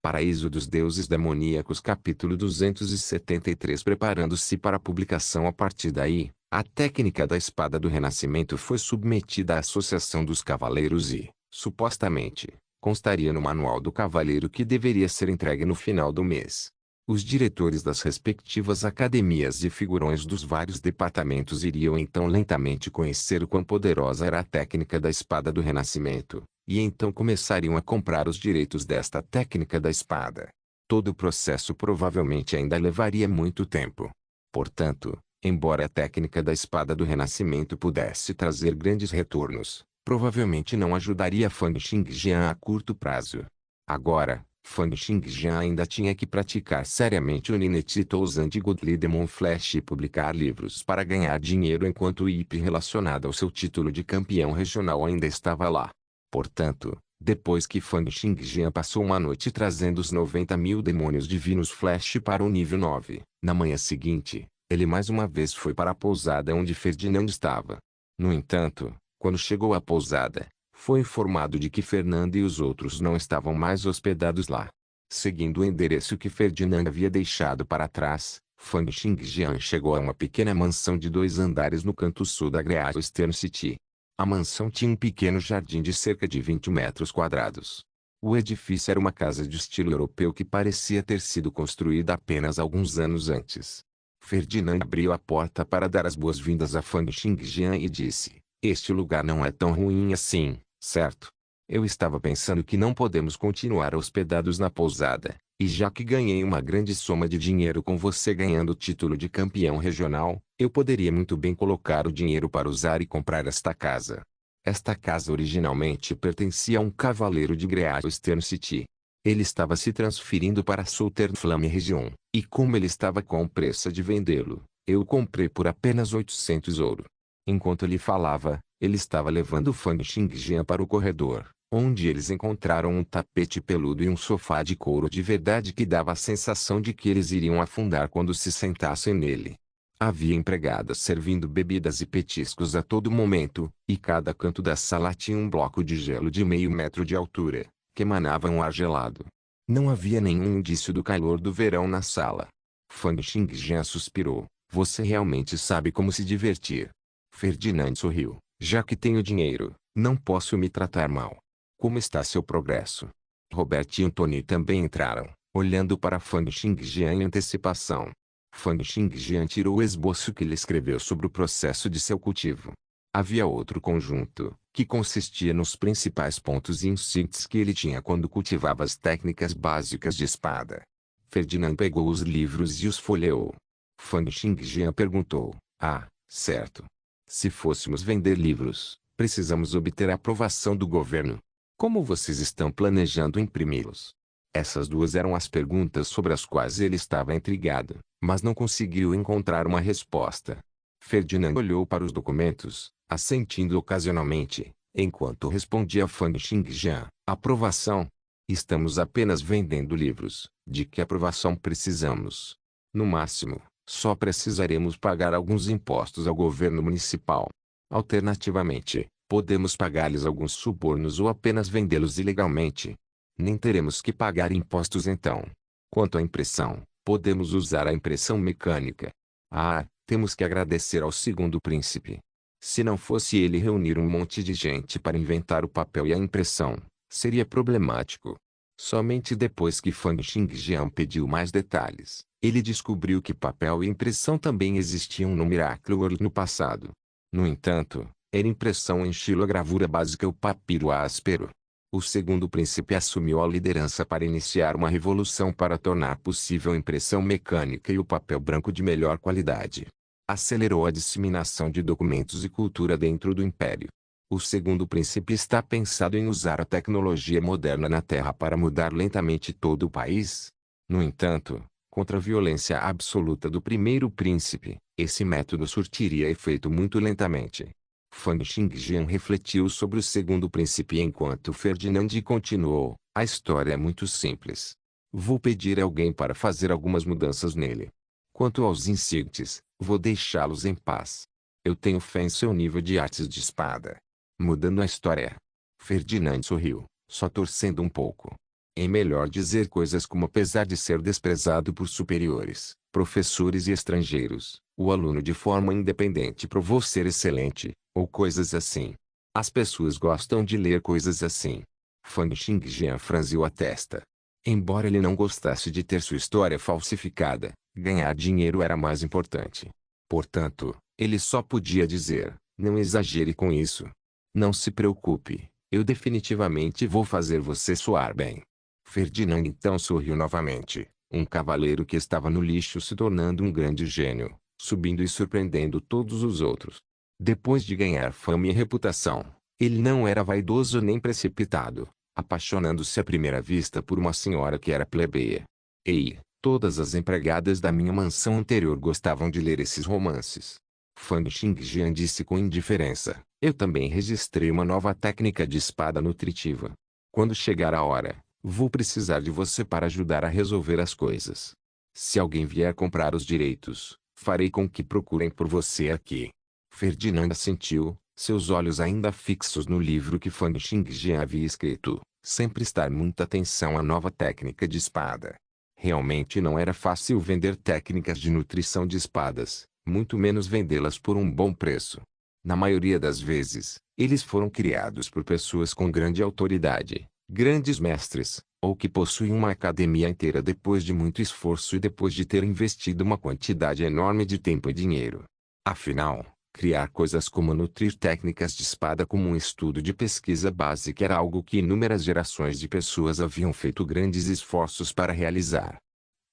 Paraíso dos Deuses Demoníacos capítulo 273. Preparando-se para a publicação. A partir daí, a técnica da espada do Renascimento foi submetida à Associação dos Cavaleiros e, supostamente, constaria no Manual do Cavaleiro que deveria ser entregue no final do mês. Os diretores das respectivas academias e figurões dos vários departamentos iriam então lentamente conhecer o quão poderosa era a técnica da espada do Renascimento, e então começariam a comprar os direitos desta técnica da espada. Todo o processo provavelmente ainda levaria muito tempo. Portanto, embora a técnica da espada do Renascimento pudesse trazer grandes retornos, provavelmente não ajudaria Fang Xingjian a curto prazo. Agora, Fang Xingjian ainda tinha que praticar seriamente o Nineti Touzan de Godly Demon Flash e publicar livros para ganhar dinheiro enquanto o IP relacionado ao seu título de campeão regional ainda estava lá. Portanto, depois que Fang Xingjian passou uma noite trazendo os 90.000 demônios divinos Flash para o nível 9, na manhã seguinte, ele mais uma vez foi para a pousada onde Ferdinand estava. No entanto, quando chegou à pousada, foi informado de que Fernando e os outros não estavam mais hospedados lá. Seguindo o endereço que Ferdinand havia deixado para trás, Fang Xingjian chegou a uma pequena mansão de 2 andares no canto sul da Great Eastern City. A mansão tinha um pequeno jardim de cerca de 20 metros quadrados. O edifício era uma casa de estilo europeu que parecia ter sido construída apenas alguns anos antes. Ferdinand abriu a porta para dar as boas-vindas a Fang Xingjian e disse: "Este lugar não é tão ruim assim, certo? Eu estava pensando que não podemos continuar hospedados na pousada, e já que ganhei uma grande soma de dinheiro com você ganhando o título de campeão regional, eu poderia muito bem colocar o dinheiro para usar e comprar esta casa." Esta casa originalmente pertencia a um cavaleiro de Great Eastern City. Ele estava se transferindo para Southern Flame Region, e como ele estava com pressa de vendê-lo, eu o comprei por apenas 800 ouro. Enquanto ele falava, ele estava levando Fang Xingjian para o corredor, onde eles encontraram um tapete peludo e um sofá de couro de verdade que dava a sensação de que eles iriam afundar quando se sentassem nele. Havia empregadas servindo bebidas e petiscos a todo momento, e cada canto da sala tinha um bloco de gelo de meio metro de altura, que emanava um ar gelado. Não havia nenhum indício do calor do verão na sala. Fang Xingjian suspirou: "Você realmente sabe como se divertir." Ferdinand sorriu: "Já que tenho dinheiro, não posso me tratar mal. Como está seu progresso?" Robert e Tony também entraram, olhando para Fang Xingjian em antecipação. Fang Xingjian tirou o esboço que ele escreveu sobre o processo de seu cultivo. Havia outro conjunto, que consistia nos principais pontos e insights que ele tinha quando cultivava as técnicas básicas de espada. Ferdinand pegou os livros e os folheou. Fang Xingjian perguntou: "Ah, certo. Se fôssemos vender livros, precisamos obter a aprovação do governo. Como vocês estão planejando imprimi-los?" Essas duas eram as perguntas sobre as quais ele estava intrigado, mas não conseguiu encontrar uma resposta. Ferdinand olhou para os documentos, assentindo ocasionalmente, enquanto respondia a Fang Xingjian: "Aprovação? Estamos apenas vendendo livros. De que aprovação precisamos? No máximo, só precisaremos pagar alguns impostos ao governo municipal. Alternativamente, podemos pagar-lhes alguns subornos ou apenas vendê-los ilegalmente. Nem teremos que pagar impostos então. Quanto à impressão, podemos usar a impressão mecânica. Ah, temos que agradecer ao segundo príncipe. Se não fosse ele reunir um monte de gente para inventar o papel e a impressão, seria problemático." Somente depois que Fang Xingjian pediu mais detalhes, ele descobriu que papel e impressão também existiam no Miracle World no passado. No entanto, era impressão em xilogravura básica ou papiro áspero. O segundo príncipe assumiu a liderança para iniciar uma revolução para tornar possível a impressão mecânica e o papel branco de melhor qualidade. Acelerou a disseminação de documentos e cultura dentro do império. O segundo príncipe está pensado em usar a tecnologia moderna na Terra para mudar lentamente todo o país. No entanto, contra a violência absoluta do primeiro príncipe, esse método surtiria efeito muito lentamente. Fang Xingjian refletiu sobre o segundo príncipe enquanto Ferdinand continuou: "A história é muito simples. Vou pedir a alguém para fazer algumas mudanças nele. Quanto aos insignites, vou deixá-los em paz. Eu tenho fé em seu nível de artes de espada." Mudando a história. Ferdinand sorriu, só torcendo um pouco. É melhor dizer coisas como apesar de ser desprezado por superiores, professores e estrangeiros, o aluno de forma independente provou ser excelente, ou coisas assim. As pessoas gostam de ler coisas assim. Fan Xingjian franziu a testa. Embora ele não gostasse de ter sua história falsificada, ganhar dinheiro era mais importante. Portanto, ele só podia dizer, não exagere com isso. Não se preocupe, eu definitivamente vou fazer você soar bem. Ferdinand então sorriu novamente, um cavaleiro que estava no lixo se tornando um grande gênio, subindo e surpreendendo todos os outros. Depois de ganhar fama e reputação, ele não era vaidoso nem precipitado, apaixonando-se à primeira vista por uma senhora que era plebeia. Ei, todas as empregadas da minha mansão anterior gostavam de ler esses romances. Fan Xingjian disse com indiferença, eu também registrei uma nova técnica de espada nutritiva. Quando chegar a hora, vou precisar de você para ajudar a resolver as coisas. Se alguém vier comprar os direitos, farei com que procurem por você aqui. Ferdinand assentiu, seus olhos ainda fixos no livro que Fan Xingjian havia escrito, sem prestar muita atenção à nova técnica de espada. Realmente não era fácil vender técnicas de nutrição de espadas, muito menos vendê-las por um bom preço. Na maioria das vezes, eles foram criados por pessoas com grande autoridade, grandes mestres, ou que possuem uma academia inteira depois de muito esforço e depois de ter investido uma quantidade enorme de tempo e dinheiro. Afinal, criar coisas como nutrir técnicas de espada como um estudo de pesquisa básica era algo que inúmeras gerações de pessoas haviam feito grandes esforços para realizar.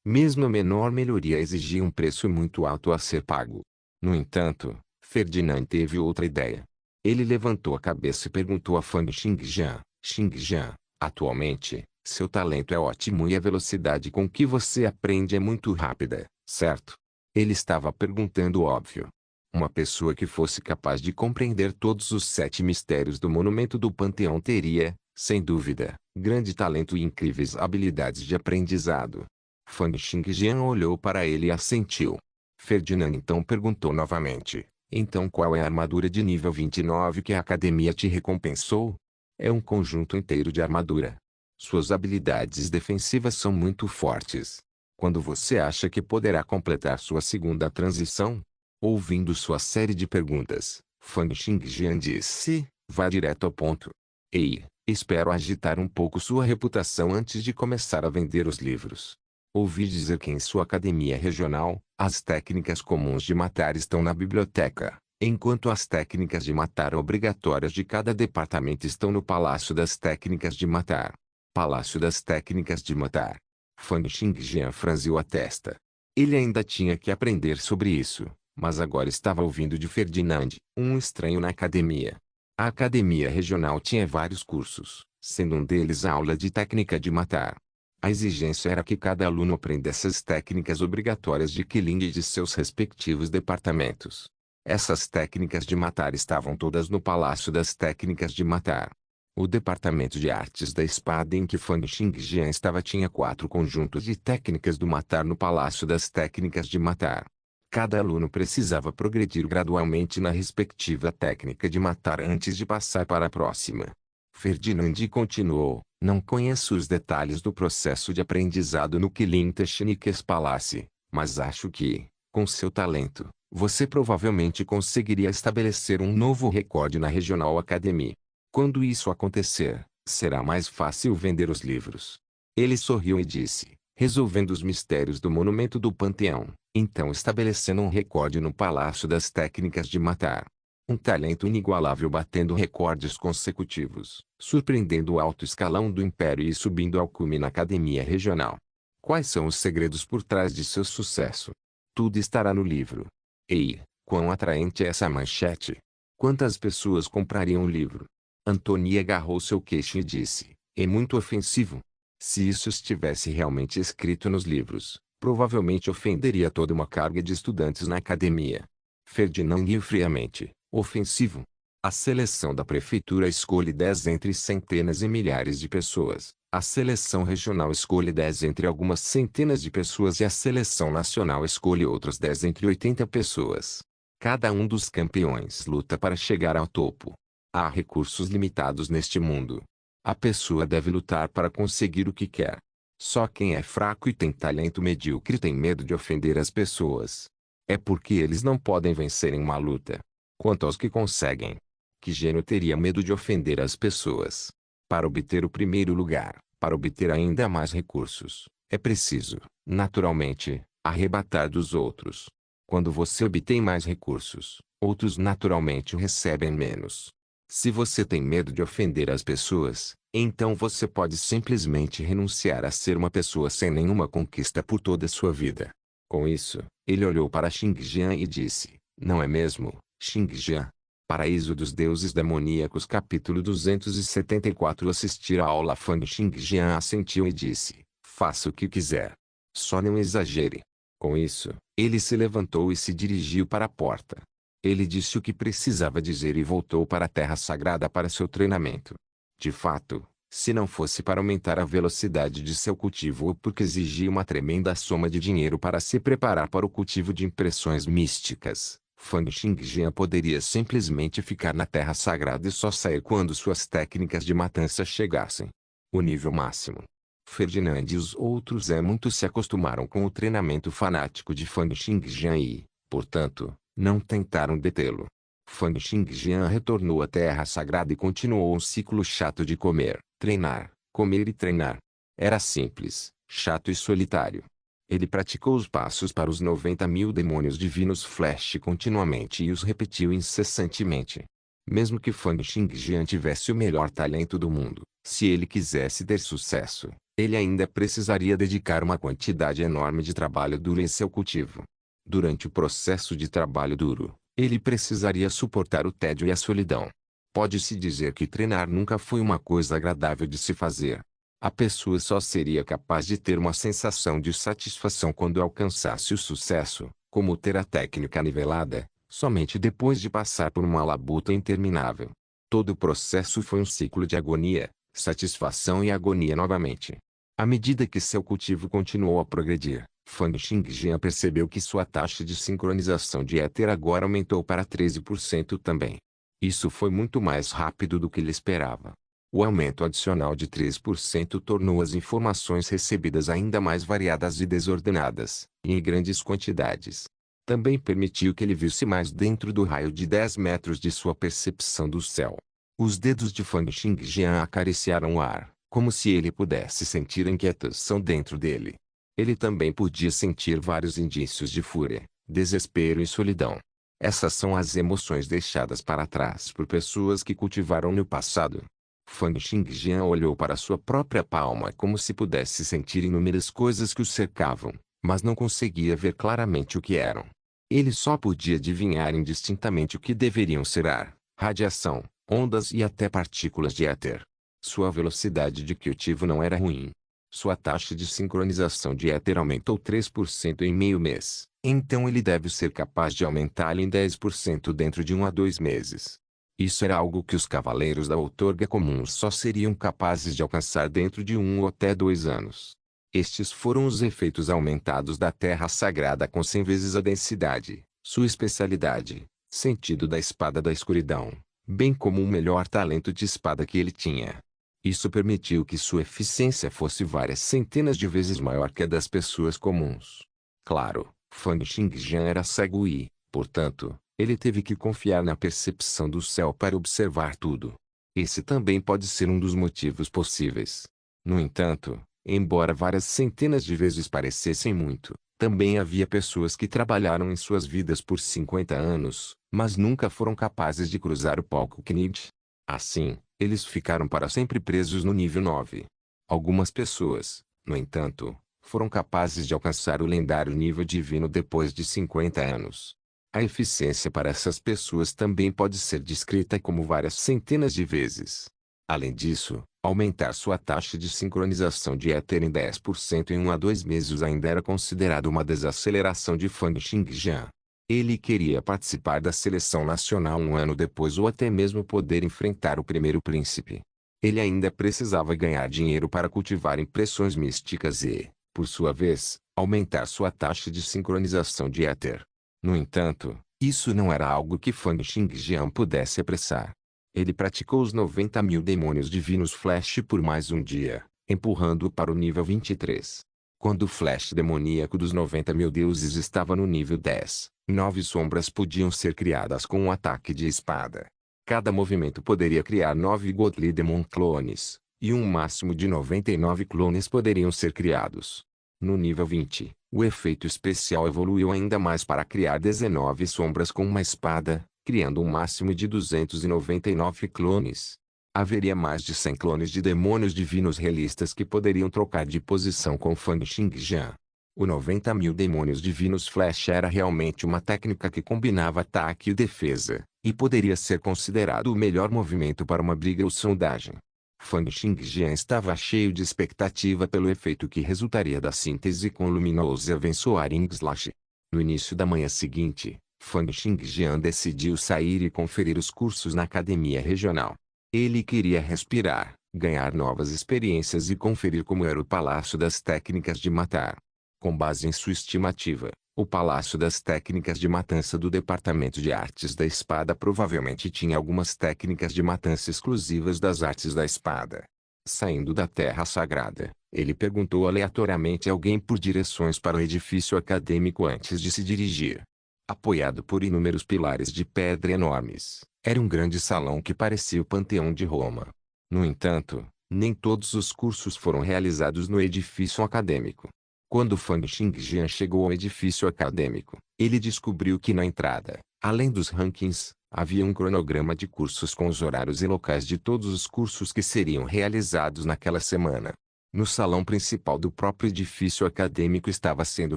Mesmo a menor melhoria exigia um preço muito alto a ser pago. No entanto, Ferdinand teve outra ideia. Ele levantou a cabeça e perguntou a Fan Xingjian, Xingjian, atualmente, seu talento é ótimo e a velocidade com que você aprende é muito rápida, certo? Ele estava perguntando o óbvio. Uma pessoa que fosse capaz de compreender todos os 7 mistérios do monumento do Panteão teria, sem dúvida, grande talento e incríveis habilidades de aprendizado. Fan Xingjian olhou para ele e assentiu. Ferdinand então perguntou novamente, então qual é a armadura de nível 29 que a academia te recompensou? É um conjunto inteiro de armadura. Suas habilidades defensivas são muito fortes. Quando você acha que poderá completar sua segunda transição? Ouvindo sua série de perguntas, Fan Xingjian disse, vá direto ao ponto. Ei, espero agitar um pouco sua reputação antes de começar a vender os livros. Ouvi dizer que em sua academia regional, as técnicas comuns de matar estão na biblioteca, enquanto as técnicas de matar obrigatórias de cada departamento estão no Palácio das Técnicas de Matar. Palácio das Técnicas de Matar. Fan Xingjian franziu a testa. Ele ainda tinha que aprender sobre isso, mas agora estava ouvindo de Ferdinand, um estranho na academia. A academia regional tinha vários cursos, sendo um deles a aula de técnica de matar. A exigência era que cada aluno aprendesse as técnicas obrigatórias de Killing e de seus respectivos departamentos. Essas técnicas de matar estavam todas no Palácio das Técnicas de Matar. O departamento de artes da espada em que Fan Xingjian estava tinha 4 conjuntos de técnicas do matar no Palácio das Técnicas de Matar. Cada aluno precisava progredir gradualmente na respectiva técnica de matar antes de passar para a próxima. Ferdinand continuou, não conheço os detalhes do processo de aprendizado no Killing Techniques Palace, mas acho que, com seu talento, você provavelmente conseguiria estabelecer um novo recorde na Regional Academy. Quando isso acontecer, será mais fácil vender os livros. Ele sorriu e disse, resolvendo os mistérios do monumento do Panteão, então estabelecendo um recorde no Palácio das Técnicas de Matar. Um talento inigualável batendo recordes consecutivos, surpreendendo o alto escalão do Império e subindo ao cume na Academia Regional. Quais são os segredos por trás de seu sucesso? Tudo estará no livro. Ei, quão atraente é essa manchete! Quantas pessoas comprariam o livro? Antônia agarrou seu queixo e disse, é muito ofensivo. Se isso estivesse realmente escrito nos livros, provavelmente ofenderia toda uma carga de estudantes na academia. Ferdinand riu friamente. Ofensivo? A seleção da prefeitura escolhe 10 entre centenas e milhares de pessoas. A seleção regional escolhe 10 entre algumas centenas de pessoas e a seleção nacional escolhe outros 10 entre 80 pessoas. Cada um dos campeões luta para chegar ao topo. Há recursos limitados neste mundo. A pessoa deve lutar para conseguir o que quer. Só quem é fraco e tem talento medíocre tem medo de ofender as pessoas. É porque eles não podem vencer em uma luta. Quanto aos que conseguem, que gênio teria medo de ofender as pessoas? Para obter o primeiro lugar, para obter ainda mais recursos, é preciso, naturalmente, arrebatar dos outros. Quando você obtém mais recursos, outros naturalmente recebem menos. Se você tem medo de ofender as pessoas, então você pode simplesmente renunciar a ser uma pessoa sem nenhuma conquista por toda a sua vida. Com isso, ele olhou para Xingjian e disse: Não é mesmo, Xingjian? Paraíso dos Deuses Demoníacos capítulo 274 Assistir à aula Fang Xingjian assentiu e disse: Faça o que quiser. Só não exagere. Com isso, ele se levantou e se dirigiu para a porta. Ele disse o que precisava dizer e voltou para a Terra Sagrada para seu treinamento. De fato, se não fosse para aumentar a velocidade de seu cultivo ou porque exigia uma tremenda soma de dinheiro para se preparar para o cultivo de impressões místicas, Fang Xingjian poderia simplesmente ficar na Terra Sagrada e só sair quando suas técnicas de matança chegassem. O nível máximo. Ferdinand e os outros muito se acostumaram com o treinamento fanático de Fang Xingjian e, portanto, não tentaram detê-lo. Fang Xingjian retornou à Terra Sagrada e continuou um ciclo chato de comer, treinar, comer e treinar. Era simples, chato e solitário. Ele praticou os passos para os 90.000 demônios divinos flash continuamente e os repetiu incessantemente. Mesmo que Fang Xingjian tivesse o melhor talento do mundo, se ele quisesse ter sucesso, ele ainda precisaria dedicar uma quantidade enorme de trabalho duro em seu cultivo. Durante o processo de trabalho duro, ele precisaria suportar o tédio e a solidão. Pode-se dizer que treinar nunca foi uma coisa agradável de se fazer. A pessoa só seria capaz de ter uma sensação de satisfação quando alcançasse o sucesso, como ter a técnica nivelada, somente depois de passar por uma labuta interminável. Todo o processo foi um ciclo de agonia, satisfação e agonia novamente. À medida que seu cultivo continuou a progredir, Fang Xingjian percebeu que sua taxa de sincronização de éter agora aumentou para 13% também. Isso foi muito mais rápido do que ele esperava. O aumento adicional de 3% tornou as informações recebidas ainda mais variadas e desordenadas, e em grandes quantidades. Também permitiu que ele visse mais dentro do raio de 10 metros de sua percepção do céu. Os dedos de Fang Xingjian acariciaram o ar, como se ele pudesse sentir a inquietação dentro dele. Ele também podia sentir vários indícios de fúria, desespero e solidão. Essas são as emoções deixadas para trás por pessoas que cultivaram no passado. Fang Xingjian olhou para sua própria palma como se pudesse sentir inúmeras coisas que o cercavam, mas não conseguia ver claramente o que eram. Ele só podia adivinhar indistintamente o que deveriam ser ar, radiação, ondas e até partículas de éter. Sua velocidade de cultivo não era ruim. Sua taxa de sincronização de éter aumentou 3% em meio mês, então ele deve ser capaz de aumentá-la em 10% dentro de 1 a 2 meses. Isso era algo que os cavaleiros da outorga comuns só seriam capazes de alcançar dentro de 1 ou até 2 anos. Estes foram os efeitos aumentados da Terra Sagrada com 100 vezes a densidade, sua especialidade, sentido da espada da escuridão, bem como o melhor talento de espada que ele tinha. Isso permitiu que sua eficiência fosse várias centenas de vezes maior que a das pessoas comuns. Claro, Fang Xingjian era cego e, portanto, ele teve que confiar na percepção do céu para observar tudo. Esse também pode ser um dos motivos possíveis. No entanto, embora várias centenas de vezes parecessem muito, também havia pessoas que trabalharam em suas vidas por 50 anos, mas nunca foram capazes de cruzar o palco Knit. Assim, eles ficaram para sempre presos no nível 9. Algumas pessoas, no entanto, foram capazes de alcançar o lendário nível divino depois de 50 anos. A eficiência para essas pessoas também pode ser descrita como várias centenas de vezes. Além disso, aumentar sua taxa de sincronização de éter em 10% em 1 a 2 meses ainda era considerado uma desaceleração de Fang Xingjian. Ele queria participar da seleção nacional um ano depois ou até mesmo poder enfrentar o primeiro príncipe. Ele ainda precisava ganhar dinheiro para cultivar impressões místicas e, por sua vez, aumentar sua taxa de sincronização de éter. No entanto, isso não era algo que Fang Xingjian pudesse apressar. Ele praticou os 90.000 demônios divinos Flash por mais um dia, empurrando-o para o nível 23. Quando o Flash demoníaco dos 90.000 deuses estava no nível 10, 9 sombras podiam ser criadas com um ataque de espada. Cada movimento poderia criar 9 Godly Demon clones, e um máximo de 99 clones poderiam ser criados. No nível 20, o efeito especial evoluiu ainda mais para criar 19 sombras com uma espada, criando um máximo de 299 clones. Haveria mais de 100 clones de demônios divinos realistas que poderiam trocar de posição com Fang Xingjian. O 90.000 demônios divinos Flash era realmente uma técnica que combinava ataque e defesa, e poderia ser considerado o melhor movimento para uma briga ou sondagem. Fang Xingjian estava cheio de expectativa pelo efeito que resultaria da síntese com Luminosa Abençoaring Slash. No início da manhã seguinte, Fang Xingjian decidiu sair e conferir os cursos na academia regional. Ele queria respirar, ganhar novas experiências e conferir como era o Palácio das Técnicas de Matar. Com base em sua estimativa, o Palácio das Técnicas de Matança do Departamento de Artes da Espada provavelmente tinha algumas técnicas de matança exclusivas das artes da espada. Saindo da Terra Sagrada, ele perguntou aleatoriamente a alguém por direções para o edifício acadêmico antes de se dirigir. Apoiado por inúmeros pilares de pedra enormes, era um grande salão que parecia o Panteão de Roma. No entanto, nem todos os cursos foram realizados no edifício acadêmico. Quando Fang Xingjian chegou ao edifício acadêmico, ele descobriu que na entrada, além dos rankings, havia um cronograma de cursos com os horários e locais de todos os cursos que seriam realizados naquela semana. No salão principal do próprio edifício acadêmico estava sendo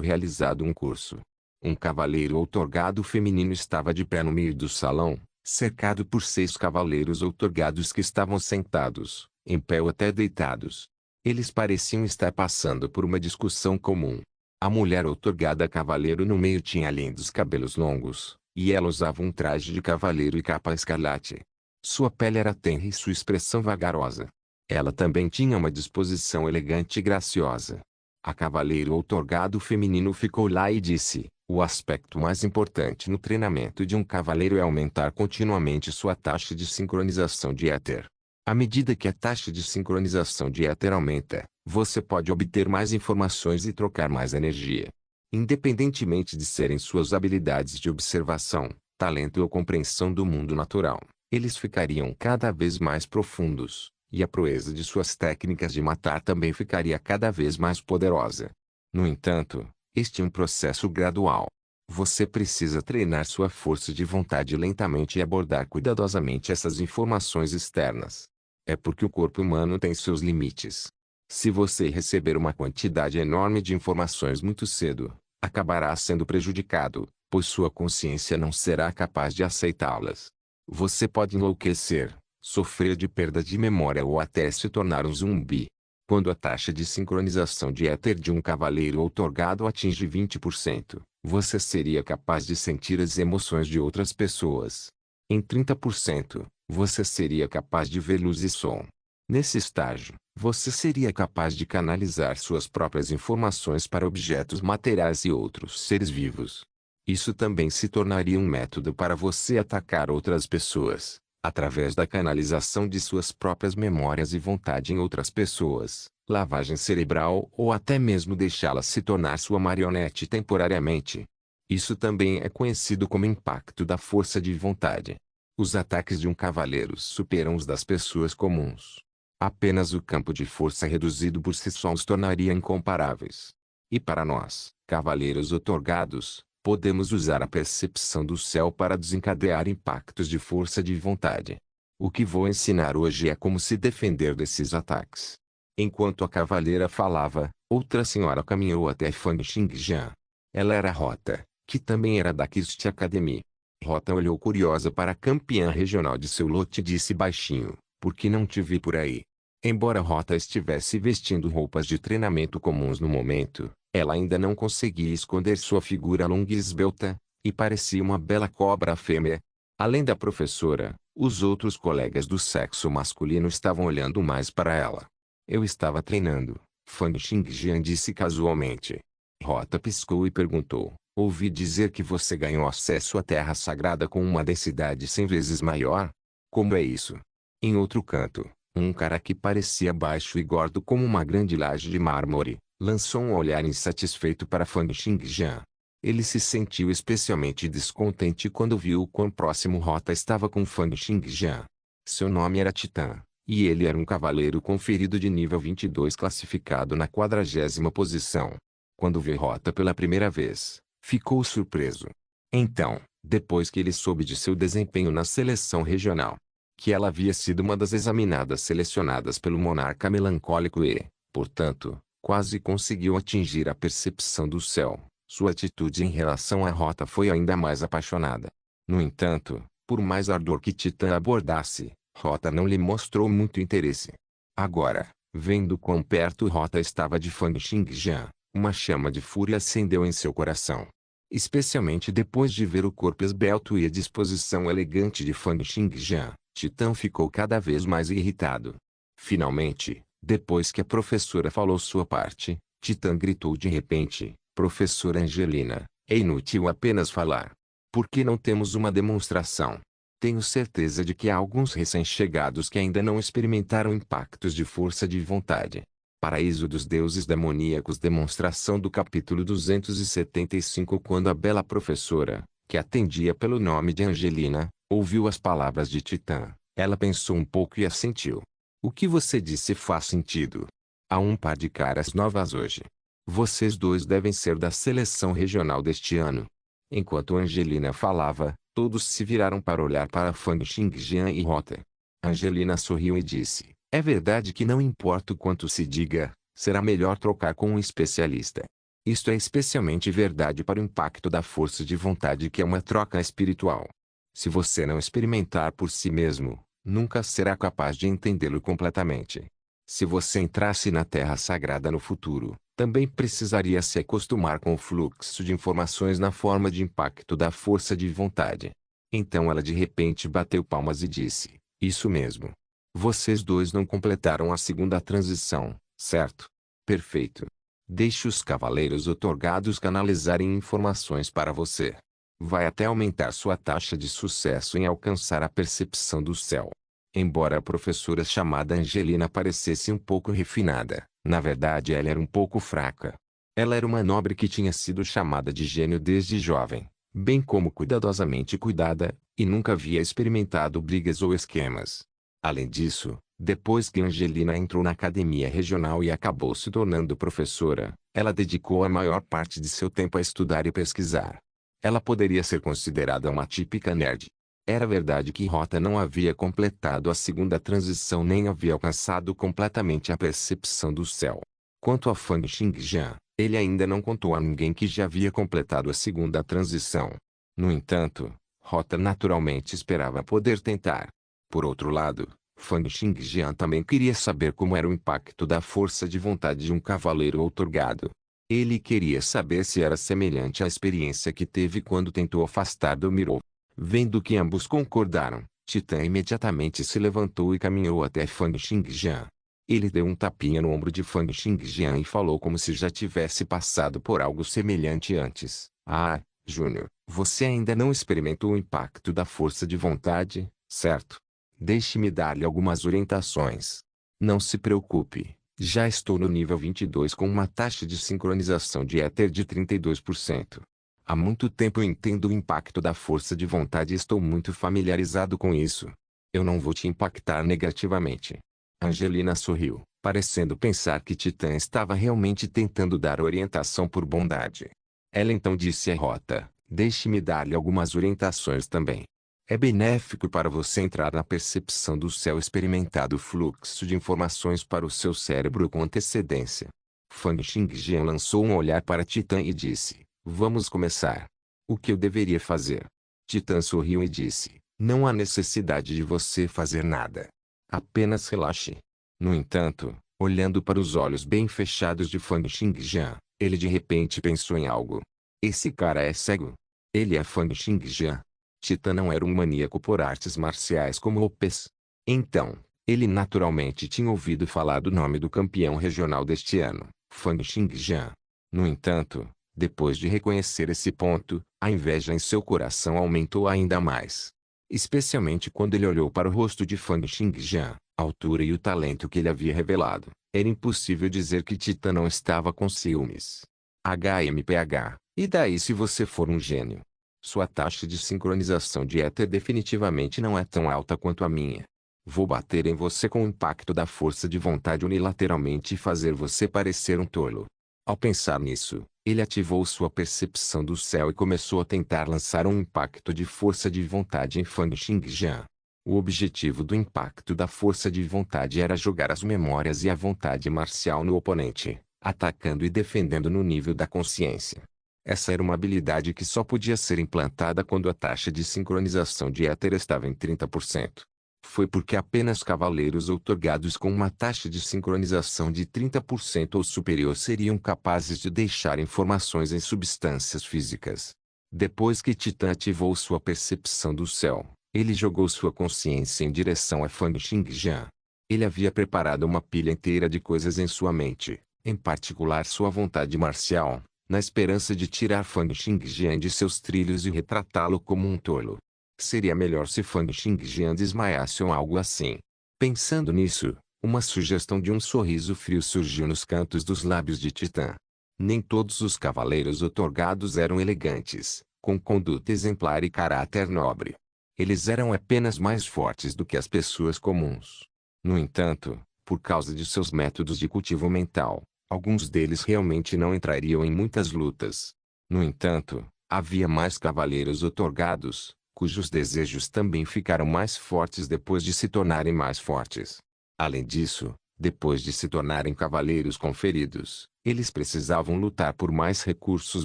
realizado um curso. Um cavaleiro outorgado feminino estava de pé no meio do salão, cercado por 6 cavaleiros outorgados que estavam sentados, em pé ou até deitados. Eles pareciam estar passando por uma discussão comum. A mulher outorgada cavaleiro no meio tinha lindos cabelos longos, e ela usava um traje de cavaleiro e capa escarlate. Sua pele era tenra e sua expressão vagarosa. Ela também tinha uma disposição elegante e graciosa. A cavaleiro outorgado feminino ficou lá e disse: o aspecto mais importante no treinamento de um cavaleiro é aumentar continuamente sua taxa de sincronização de éter. À medida que a taxa de sincronização de éter aumenta, você pode obter mais informações e trocar mais energia. Independentemente de serem suas habilidades de observação, talento ou compreensão do mundo natural, eles ficariam cada vez mais profundos, e a proeza de suas técnicas de matar também ficaria cada vez mais poderosa. No entanto, este é um processo gradual. Você precisa treinar sua força de vontade lentamente e abordar cuidadosamente essas informações externas. É porque o corpo humano tem seus limites. Se você receber uma quantidade enorme de informações muito cedo, acabará sendo prejudicado, pois sua consciência não será capaz de aceitá-las. Você pode enlouquecer, sofrer de perda de memória ou até se tornar um zumbi. Quando a taxa de sincronização de éter de um cavaleiro outorgado atinge 20%, você seria capaz de sentir as emoções de outras pessoas. Em 30%, você seria capaz de ver luz e som. Nesse estágio, você seria capaz de canalizar suas próprias informações para objetos materiais e outros seres vivos. Isso também se tornaria um método para você atacar outras pessoas, através da canalização de suas próprias memórias e vontade em outras pessoas, lavagem cerebral ou até mesmo deixá-las se tornar sua marionete temporariamente. Isso também é conhecido como impacto da força de vontade. Os ataques de um cavaleiro superam os das pessoas comuns. Apenas o campo de força reduzido por si só os tornaria incomparáveis. E para nós, cavaleiros outorgados, podemos usar a percepção do céu para desencadear impactos de força de vontade. O que vou ensinar hoje é como se defender desses ataques. Enquanto a cavaleira falava, outra senhora caminhou até Fang Xingjian. Ela era Rota, que também era da Kist Academy. Rota olhou curiosa para a campeã regional de seu lote e disse baixinho: por que não te vi por aí? Embora Rota estivesse vestindo roupas de treinamento comuns no momento, ela ainda não conseguia esconder sua figura longa e esbelta, e parecia uma bela cobra fêmea. Além da professora, os outros colegas do sexo masculino estavam olhando mais para ela. Eu estava treinando, Fang Xingjian disse casualmente. Rota piscou e perguntou: ouvi dizer que você ganhou acesso à Terra Sagrada com uma densidade 100 vezes maior? Como é isso? Em outro canto, um cara que parecia baixo e gordo como uma grande laje de mármore, lançou um olhar insatisfeito para Fang Xingjian. Ele se sentiu especialmente descontente quando viu o quão próximo Rota estava com Fang Xingjian. Seu nome era Titã, e ele era um cavaleiro conferido de nível 22 classificado na 40ª posição. Quando viu Rota pela primeira vez, ficou surpreso. Então, depois que ele soube de seu desempenho na seleção regional, que ela havia sido uma das examinadas selecionadas pelo monarca melancólico e, portanto, quase conseguiu atingir a percepção do céu, sua atitude em relação à Rota foi ainda mais apaixonada. No entanto, por mais ardor que Titã abordasse, Rota não lhe mostrou muito interesse. Agora, vendo quão perto Rota estava de Fang Xingjian, uma chama de fúria acendeu em seu coração. Especialmente depois de ver o corpo esbelto e a disposição elegante de Fang Xingjian, Titã ficou cada vez mais irritado. Finalmente, depois que a professora falou sua parte, Titã gritou de repente: "Professora Angelina, é inútil apenas falar. Por que não temos uma demonstração? Tenho certeza de que há alguns recém-chegados que ainda não experimentaram impactos de força de vontade." Paraíso dos Deuses Demoníacos. Demonstração do capítulo 275. Quando a bela professora, que atendia pelo nome de Angelina, ouviu as palavras de Titã, ela pensou um pouco e assentiu. "O que você disse faz sentido. Há um par de caras novas hoje. Vocês dois devem ser da seleção regional deste ano." Enquanto Angelina falava, todos se viraram para olhar para Fang Xingjian e Rota. Angelina sorriu e disse: "É verdade que não importa o quanto se diga, será melhor trocar com um especialista. Isto é especialmente verdade para o impacto da força de vontade, que é uma troca espiritual. Se você não experimentar por si mesmo, nunca será capaz de entendê-lo completamente. Se você entrasse na Terra Sagrada no futuro, também precisaria se acostumar com o fluxo de informações na forma de impacto da força de vontade." Então ela de repente bateu palmas e disse: "Isso mesmo. Vocês dois não completaram a segunda transição, certo? Perfeito. Deixe os cavaleiros otorgados canalizarem informações para você. Vai até aumentar sua taxa de sucesso em alcançar a percepção do céu." Embora a professora chamada Angelina parecesse um pouco refinada, na verdade ela era um pouco fraca. Ela era uma nobre que tinha sido chamada de gênio desde jovem, bem como cuidadosamente cuidada, e nunca havia experimentado brigas ou esquemas. Além disso, depois que Angelina entrou na academia regional e acabou se tornando professora, ela dedicou a maior parte de seu tempo a estudar e pesquisar. Ela poderia ser considerada uma típica nerd. Era verdade que Rota não havia completado a segunda transição nem havia alcançado completamente a percepção do céu. Quanto a Fang Xingjian, ele ainda não contou a ninguém que já havia completado a segunda transição. No entanto, Rota naturalmente esperava poder tentar. Por outro lado, Fang Xingjian também queria saber como era o impacto da força de vontade de um cavaleiro outorgado. Ele queria saber se era semelhante à experiência que teve quando tentou afastar Domiro. Vendo que ambos concordaram, Titã imediatamente se levantou e caminhou até Fang Xingjian. Ele deu um tapinha no ombro de Fang Xingjian e falou como se já tivesse passado por algo semelhante antes: "Ah, Júnior, você ainda não experimentou o impacto da força de vontade, certo? Deixe-me dar-lhe algumas orientações. Não se preocupe, já estou no nível 22 com uma taxa de sincronização de éter de 32%. Há muito tempo eu entendo o impacto da força de vontade e estou muito familiarizado com isso. Eu não vou te impactar negativamente." Angelina sorriu, parecendo pensar que Titã estava realmente tentando dar orientação por bondade. Ela então disse a Rota: "Deixe-me dar-lhe algumas orientações também. É benéfico para você entrar na percepção do céu experimentado o fluxo de informações para o seu cérebro com antecedência." Fang Xingjian lançou um olhar para Titã e disse: "Vamos começar. O que eu deveria fazer?" Titã sorriu e disse: "Não há necessidade de você fazer nada. Apenas relaxe." No entanto, olhando para os olhos bem fechados de Fang Xingjian, ele de repente pensou em algo. "Esse cara é cego. Ele é Fang Xingjian." Titã não era um maníaco por artes marciais como Opes. Então, ele naturalmente tinha ouvido falar do nome do campeão regional deste ano, Fang Xingjian. No entanto, depois de reconhecer esse ponto, a inveja em seu coração aumentou ainda mais. Especialmente quando ele olhou para o rosto de Fang Xingjian, a altura e o talento que ele havia revelado. Era impossível dizer que Titã não estava com ciúmes. HMPH. E daí se você for um gênio? Sua taxa de sincronização de éter definitivamente não é tão alta quanto a minha. Vou bater em você com o impacto da força de vontade unilateralmente e fazer você parecer um tolo. Ao pensar nisso, ele ativou sua percepção do céu e começou a tentar lançar um impacto de força de vontade em Fang Xingjian. O objetivo do impacto da força de vontade era jogar as memórias e a vontade marcial no oponente, atacando e defendendo no nível da consciência. Essa era uma habilidade que só podia ser implantada quando a taxa de sincronização de éter estava em 30%. Foi porque apenas cavaleiros outorgados com uma taxa de sincronização de 30% ou superior seriam capazes de deixar informações em substâncias físicas. Depois que Titã ativou sua percepção do céu, ele jogou sua consciência em direção a Fang Xingjian. Ele havia preparado uma pilha inteira de coisas em sua mente, em particular sua vontade marcial, na esperança de tirar Fang Xingjian de seus trilhos e retratá-lo como um tolo. Seria melhor se Fang Xingjian desmaiasse ou algo assim. Pensando nisso, uma sugestão de um sorriso frio surgiu nos cantos dos lábios de Titã. Nem todos os cavaleiros outorgados eram elegantes, com conduta exemplar e caráter nobre. Eles eram apenas mais fortes do que as pessoas comuns. No entanto, por causa de seus métodos de cultivo mental, alguns deles realmente não entrariam em muitas lutas. No entanto, havia mais cavaleiros outorgados, cujos desejos também ficaram mais fortes depois de se tornarem mais fortes. Além disso, depois de se tornarem cavaleiros conferidos, eles precisavam lutar por mais recursos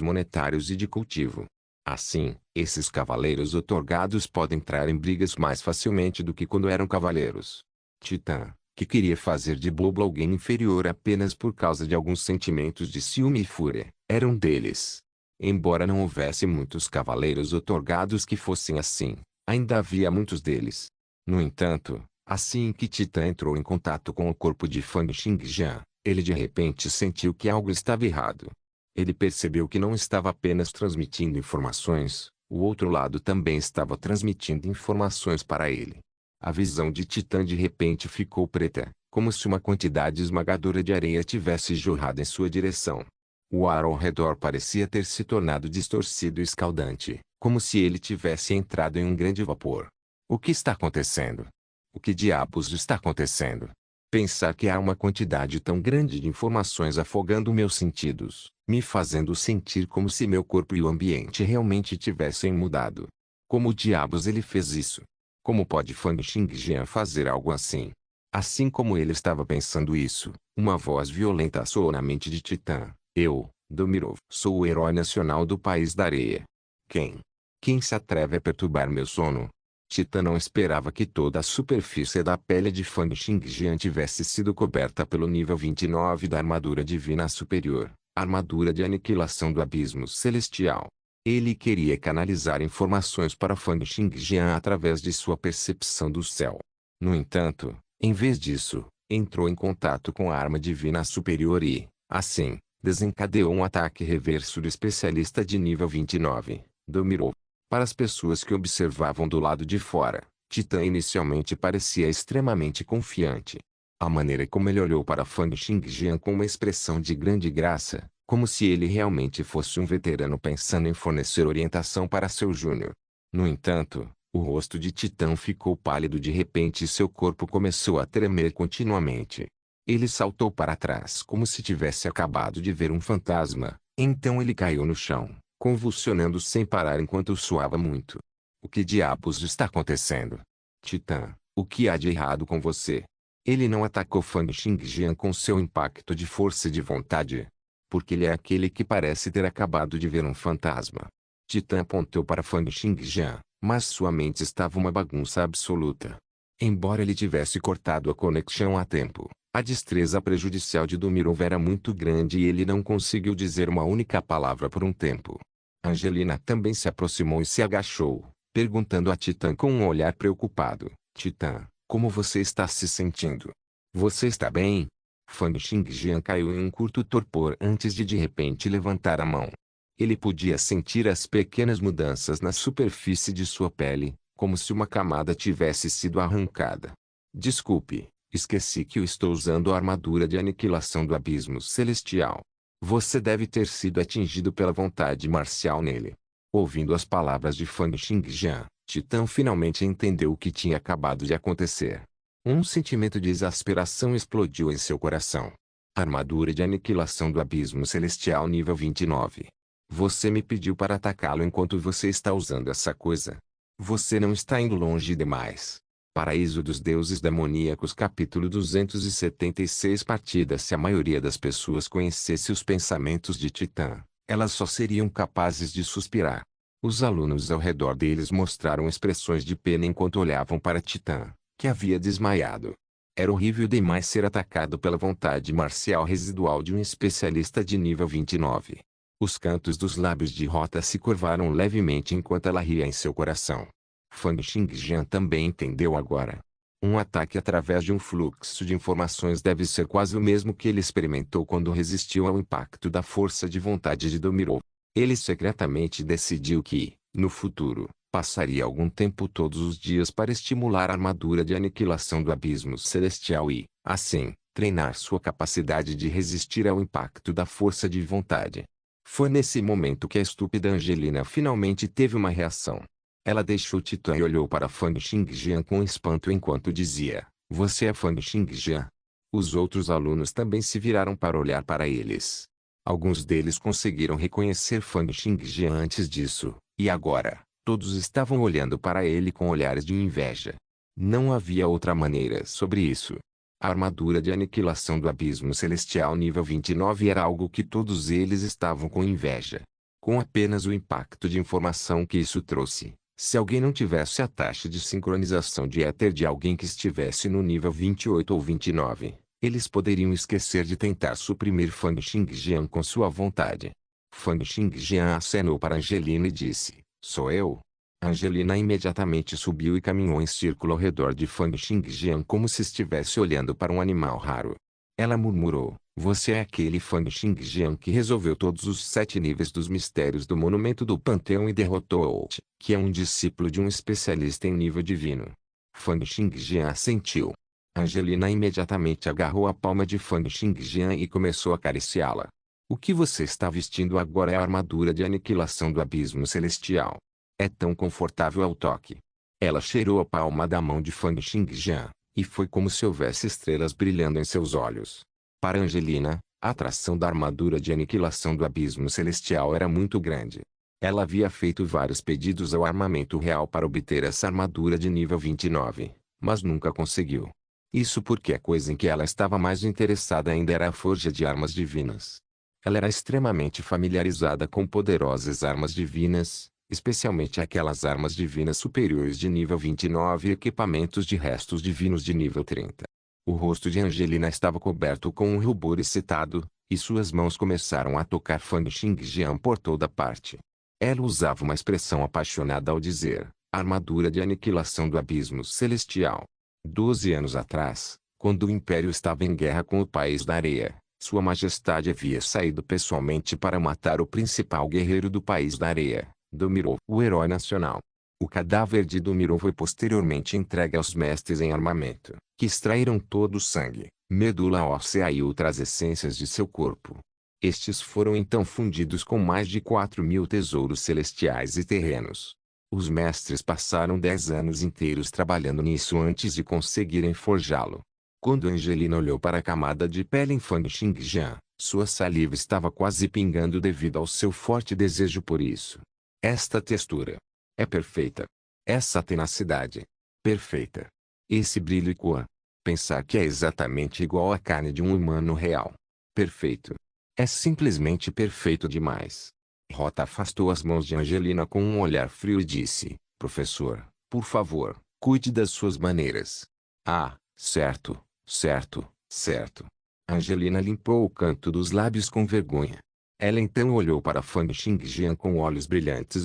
monetários e de cultivo. Assim, esses cavaleiros outorgados podem entrar em brigas mais facilmente do que quando eram cavaleiros. Titã, que queria fazer de bobo alguém inferior apenas por causa de alguns sentimentos de ciúme e fúria, era um deles. Embora não houvesse muitos cavaleiros outorgados que fossem assim, ainda havia muitos deles. No entanto, assim que Titã entrou em contato com o corpo de Fang Xingjian, ele de repente sentiu que algo estava errado. Ele percebeu que não estava apenas transmitindo informações, o outro lado também estava transmitindo informações para ele. A visão de Titã de repente ficou preta, como se uma quantidade esmagadora de areia tivesse jorrado em sua direção. O ar ao redor parecia ter se tornado distorcido e escaldante, como se ele tivesse entrado em um grande vapor. O que está acontecendo? O que diabos está acontecendo? Pensar que há uma quantidade tão grande de informações afogando meus sentidos, me fazendo sentir como se meu corpo e o ambiente realmente tivessem mudado. Como diabos ele fez isso? Como pode Fang Xingjian fazer algo assim? Assim como ele estava pensando isso, uma voz violenta soou na mente de Titã. Eu, Domirov, sou o herói nacional do País da Areia. Quem se atreve a perturbar meu sono? Titã não esperava que toda a superfície da pele de Fang Xingjian tivesse sido coberta pelo nível 29 da armadura divina superior, armadura de aniquilação do abismo celestial. Ele queria canalizar informações para Fang Xingjian através de sua percepção do céu. No entanto, em vez disso, entrou em contato com a arma divina superior e, assim, desencadeou um ataque reverso do especialista de nível 29, Domirov. Para as pessoas que observavam do lado de fora, Titã inicialmente parecia extremamente confiante. A maneira como ele olhou para Fang Xingjian com uma expressão de grande graça, como se ele realmente fosse um veterano pensando em fornecer orientação para seu júnior. No entanto, o rosto de Titã ficou pálido de repente e seu corpo começou a tremer continuamente. Ele saltou para trás como se tivesse acabado de ver um fantasma, então ele caiu no chão, convulsionando sem parar enquanto suava muito. O que diabos está acontecendo? Titã, o que há de errado com você? Ele não atacou Fang Xingjian com seu impacto de força de vontade. Porque ele é aquele que parece ter acabado de ver um fantasma. Titã apontou para Fang Xingjian, mas sua mente estava uma bagunça absoluta. Embora ele tivesse cortado a conexão a tempo, a destreza prejudicial de Domirov era muito grande e ele não conseguiu dizer uma única palavra por um tempo. Angelina também se aproximou e se agachou, perguntando a Titã com um olhar preocupado. Titã, como você está se sentindo? Você está bem? Fang Xingjian caiu em um curto torpor antes de repente levantar a mão. Ele podia sentir as pequenas mudanças na superfície de sua pele, como se uma camada tivesse sido arrancada. Desculpe, esqueci que eu estou usando a armadura de aniquilação do abismo celestial. Você deve ter sido atingido pela vontade marcial nele. Ouvindo as palavras de Fang Xingjian, Titã finalmente entendeu o que tinha acabado de acontecer. Um sentimento de exasperação explodiu em seu coração. Armadura de aniquilação do abismo celestial nível 29. Você me pediu para atacá-lo enquanto você está usando essa coisa. Você não está indo longe demais. Paraíso dos Deuses Demoníacos capítulo 276 partida. Se a maioria das pessoas conhecesse os pensamentos de Titã, elas só seriam capazes de suspirar. Os alunos ao redor deles mostraram expressões de pena enquanto olhavam para Titã, que havia desmaiado. Era horrível demais ser atacado pela vontade marcial residual de um especialista de nível 29. Os cantos dos lábios de Rota se curvaram levemente enquanto ela ria em seu coração. Fang Xingjian também entendeu agora. Um ataque através de um fluxo de informações deve ser quase o mesmo que ele experimentou quando resistiu ao impacto da força de vontade de Domiro. Ele secretamente decidiu que, no futuro, passaria algum tempo todos os dias para estimular a armadura de aniquilação do abismo celestial e, assim, treinar sua capacidade de resistir ao impacto da força de vontade. Foi nesse momento que a estúpida Angelina finalmente teve uma reação. Ela deixou Titã e olhou para Fang Xingjian com espanto enquanto dizia: "Você é Fang Xingjian?" Os outros alunos também se viraram para olhar para eles. Alguns deles conseguiram reconhecer Fang Xingjian antes disso, e agora, todos estavam olhando para ele com olhares de inveja. Não havia outra maneira sobre isso. A armadura de aniquilação do abismo celestial nível 29 era algo que todos eles estavam com inveja. Com apenas o impacto de informação que isso trouxe, se alguém não tivesse a taxa de sincronização de éter de alguém que estivesse no nível 28 ou 29, eles poderiam esquecer de tentar suprimir Fang Xingjian com sua vontade. Fang Xingjian acenou para Angelina e disse: "Sou eu?" Angelina imediatamente subiu e caminhou em círculo ao redor de Fang Xingjian como se estivesse olhando para um animal raro. Ela murmurou: "Você é aquele Fang Xingjian que resolveu todos os 7 níveis dos mistérios do Monumento do Panteão e derrotou Out, que é um discípulo de um especialista em nível divino." Fang Xingjian assentiu. Angelina imediatamente agarrou a palma de Fang Xingjian e começou a acariciá-la. "O que você está vestindo agora é a armadura de aniquilação do abismo celestial. É tão confortável ao toque." Ela cheirou a palma da mão de Fang Xingjian, e foi como se houvesse estrelas brilhando em seus olhos. Para Angelina, a atração da armadura de aniquilação do abismo celestial era muito grande. Ela havia feito vários pedidos ao armamento real para obter essa armadura de nível 29, mas nunca conseguiu. Isso porque a coisa em que ela estava mais interessada ainda era a forja de armas divinas. Ela era extremamente familiarizada com poderosas armas divinas, especialmente aquelas armas divinas superiores de nível 29 e equipamentos de restos divinos de nível 30. O rosto de Angelina estava coberto com um rubor excitado, e suas mãos começaram a tocar Fang Xingjian por toda parte. Ela usava uma expressão apaixonada ao dizer: "Armadura de aniquilação do abismo celestial." 12 anos atrás, quando o Império estava em guerra com o País da Areia, Sua Majestade havia saído pessoalmente para matar o principal guerreiro do País da Areia, Domiro, o herói nacional. O cadáver de Domiro foi posteriormente entregue aos mestres em armamento, que extraíram todo o sangue, medula óssea e outras essências de seu corpo. Estes foram então fundidos com mais de 4.000 tesouros celestiais e terrenos. Os mestres passaram 10 anos inteiros trabalhando nisso antes de conseguirem forjá-lo. Quando Angelina olhou para a camada de pele em Fang Xingjian, sua saliva estava quase pingando devido ao seu forte desejo por isso. Esta textura é perfeita. Essa tenacidade, perfeita. Esse brilho e cor. Pensar que é exatamente igual à carne de um humano real. Perfeito. É simplesmente perfeito demais. Rota afastou as mãos de Angelina com um olhar frio e disse: "Professor, por favor, cuide das suas maneiras." "Ah, certo, certo, certo." Angelina limpou o canto dos lábios com vergonha. Ela então olhou para Fang Xingjian com olhos brilhantes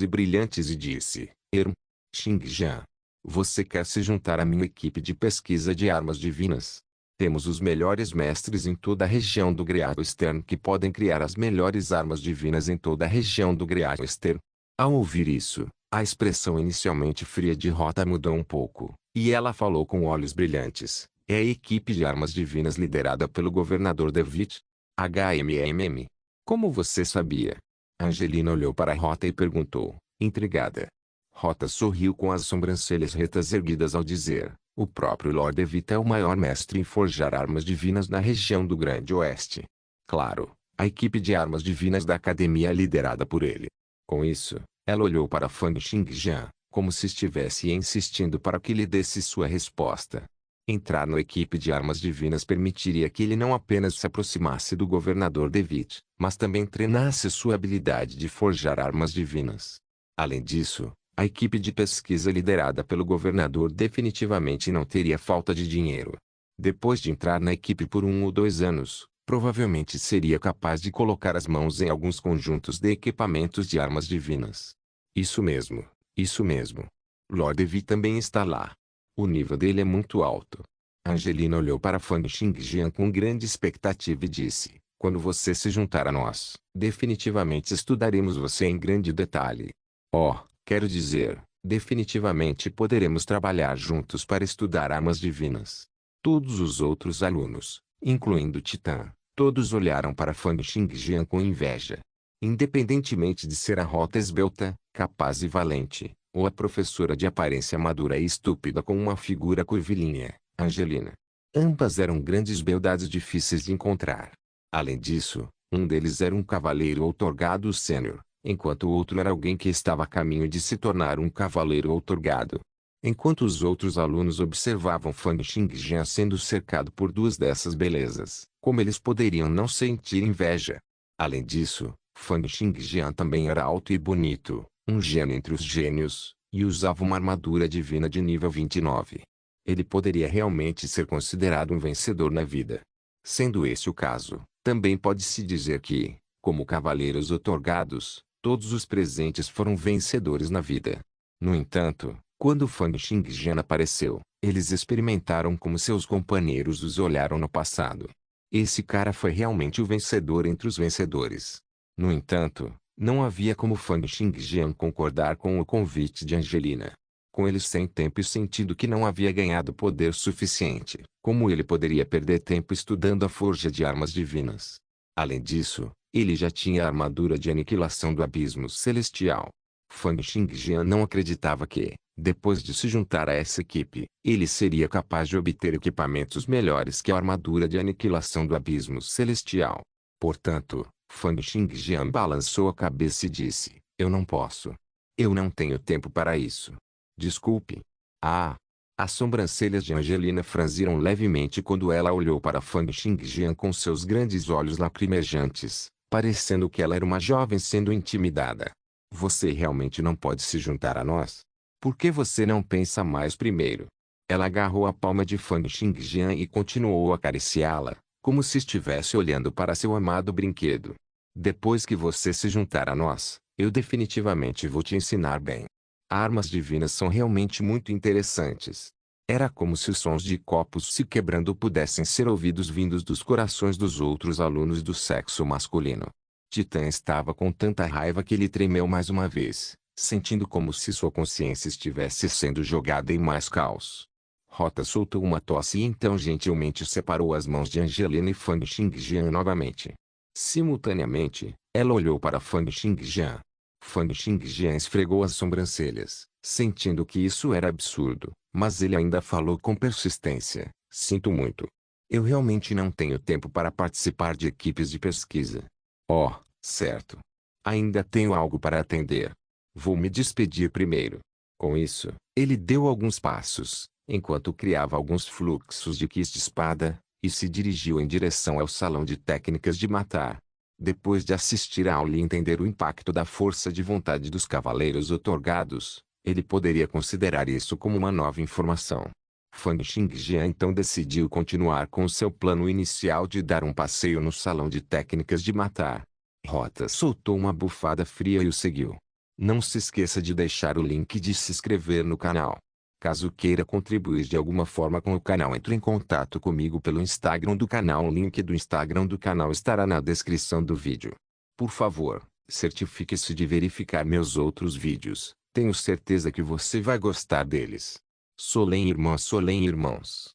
e disse: Xingjian, você quer se juntar à minha equipe de pesquisa de armas divinas? Temos os melhores mestres em toda a região do Great Western que podem criar as melhores armas divinas em toda a região do Great Western." Ao ouvir isso, a expressão inicialmente fria de Rota mudou um pouco, e ela falou com olhos brilhantes. É a equipe de armas divinas liderada pelo governador Devitt? HMMM. Como você sabia? Angelina olhou para Rota e perguntou, intrigada. Rota sorriu com as sobrancelhas retas erguidas ao dizer, o próprio Lord Devitt é o maior mestre em forjar armas divinas na região do Grande Oeste. Claro, a equipe de armas divinas da academia é liderada por ele. Com isso, ela olhou para Fang Xingjian, como se estivesse insistindo para que lhe desse sua resposta. Entrar na equipe de armas divinas permitiria que ele não apenas se aproximasse do governador Devitt, mas também treinasse sua habilidade de forjar armas divinas. Além disso, a equipe de pesquisa liderada pelo governador definitivamente não teria falta de dinheiro. Depois de entrar na equipe por 1 ou 2 anos, provavelmente seria capaz de colocar as mãos em alguns conjuntos de equipamentos de armas divinas. Isso mesmo, isso mesmo. Lord Devitt também está lá. O nível dele é muito alto. Angelina olhou para Fang Xingjian com grande expectativa e disse, quando você se juntar a nós, definitivamente estudaremos você em grande detalhe. Oh, quero dizer, definitivamente poderemos trabalhar juntos para estudar armas divinas. Todos os outros alunos, incluindo Titã, todos olharam para Fang Xingjian com inveja. Independentemente de ser a Rota esbelta, capaz e valente, ou a professora de aparência madura e estúpida com uma figura curvilínea, Angelina. Ambas eram grandes beldades difíceis de encontrar. Além disso, um deles era um cavaleiro outorgado sênior, enquanto o outro era alguém que estava a caminho de se tornar um cavaleiro outorgado. Enquanto os outros alunos observavam Fang Xingjian sendo cercado por duas dessas belezas, como eles poderiam não sentir inveja? Além disso, Fang Xingjian também era alto e bonito, um gênio entre os gênios, e usava uma armadura divina de nível 29. Ele poderia realmente ser considerado um vencedor na vida. Sendo esse o caso, também pode-se dizer que, como cavaleiros outorgados, todos os presentes foram vencedores na vida. No entanto, quando Fang Xingjian apareceu, eles experimentaram como seus companheiros os olharam no passado. Esse cara foi realmente o vencedor entre os vencedores. No entanto, não havia como Fang Xingjian concordar com o convite de Angelina. Com ele sem tempo e sentindo que não havia ganhado poder suficiente, como ele poderia perder tempo estudando a forja de armas divinas? Além disso, ele já tinha a armadura de aniquilação do abismo celestial. Fang Xingjian não acreditava que, depois de se juntar a essa equipe, ele seria capaz de obter equipamentos melhores que a armadura de aniquilação do abismo celestial. Portanto, Fang Xingjian balançou a cabeça e disse, eu não posso. Eu não tenho tempo para isso. Desculpe. Ah! As sobrancelhas de Angelina franziram levemente quando ela olhou para Fang Xingjian com seus grandes olhos lacrimejantes, parecendo que ela era uma jovem sendo intimidada. Você realmente não pode se juntar a nós? Por que você não pensa mais primeiro? Ela agarrou a palma de Fang Xingjian e continuou a acariciá-la, como se estivesse olhando para seu amado brinquedo. Depois que você se juntar a nós, eu definitivamente vou te ensinar bem. Armas divinas são realmente muito interessantes. Era como se os sons de copos se quebrando pudessem ser ouvidos vindos dos corações dos outros alunos do sexo masculino. Titã estava com tanta raiva que ele tremeu mais uma vez, sentindo como se sua consciência estivesse sendo jogada em mais caos. Rota soltou uma tosse e então gentilmente separou as mãos de Angelina e Fang Xingjian novamente. Simultaneamente, ela olhou para Fang Xingjian. Fang Xingjian esfregou as sobrancelhas, sentindo que isso era absurdo, mas ele ainda falou com persistência, sinto muito. Eu realmente não tenho tempo para participar de equipes de pesquisa. Oh, certo. Ainda tenho algo para atender. Vou me despedir primeiro. Com isso, ele deu alguns passos, enquanto criava alguns fluxos de quis de espada, e se dirigiu em direção ao salão de técnicas de matar. Depois de assistir a aula e entender o impacto da força de vontade dos cavaleiros outorgados, ele poderia considerar isso como uma nova informação. Fang Xingjian então decidiu continuar com seu plano inicial de dar um passeio no salão de técnicas de matar. Rota soltou uma bufada fria e o seguiu. Não se esqueça de deixar o link de se inscrever no canal. Caso queira contribuir de alguma forma com o canal, entre em contato comigo pelo Instagram do canal. O link do Instagram do canal estará na descrição do vídeo. Por favor, Certifique-se de verificar meus outros vídeos. Tenho certeza que você vai gostar deles. Solem irmãos.